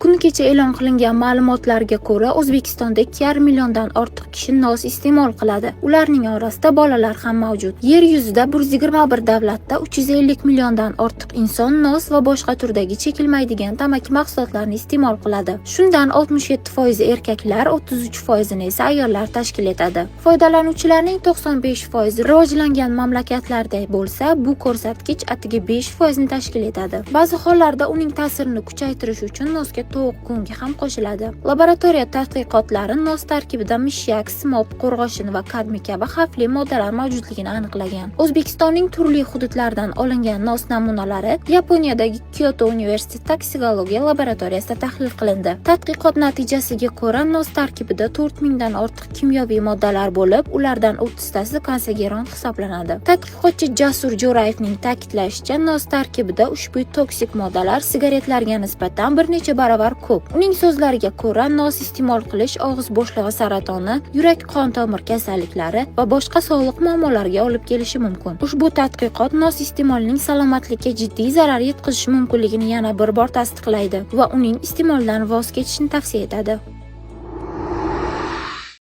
Kun kecha e'lon qilingan ma'lumotlarga ko'ra, O'zbekistonda 2,5 milliondan ortiq kishi nos iste'mol qiladi. Ularning orasida bolalar ham mavjud. Yer yuzida 121 davlatda 350 milliondan ortiq inson nos va boshqa turdagi chekilmaydigan tamaki mahsulotlarini iste'mol qiladi. Shundan 67% erkaklar, 33% esa ayollar tashkil etadi. Foydalanuvchilarning 95% rivojlangan mamlakatlarda bo'lsa, bu ko'rsatkich atigi 5% ni tashkil etadi. Ba'zi hollarda uning ta'sirini kuchaytirish uchun nosga tovuq go'ngi ham qo'shiladi. Laboratoriya tadqiqotlari nos tarkibida mishyak, simop, qo'rg'oshin va kadmiy kabi xavfli moddalar mavjudligini aniqlagan. O'zbekistonning turli hududlaridan olingan nos namunalari Yaponiyadagi Kyoto universiteti toksikologiya laboratoriyasida tahlil qilindi. Tadqiqot natijasiga ko'ra, nos tarkibida 4000 dan ortiq kimyoviy moddalar bo'lib, ulardan 30 tasi kansegeron hisoblanadi. Tadqiqotchi Jasur Jo'rayevning ta'kidlashicha, nos tarkibida ushbu toksik moddalar sigaretlarga nisbatan bir necha baravar ko'p. Uning so'zlariga ko'ra, nos iste'mol qilish og'iz bo'shlig'i saratoni, yurak-qon tomir kasalliklari va boshqa sog'liq muammolariga olib kelishi mumkin. Ushbu tadqiqot nos iste'molining salomatlikka jiddiy zarar yetkazishi mumkinligini yana bir bor tasdiqlaydi va uning iste'moldan voz kechishni tavsiya etadi.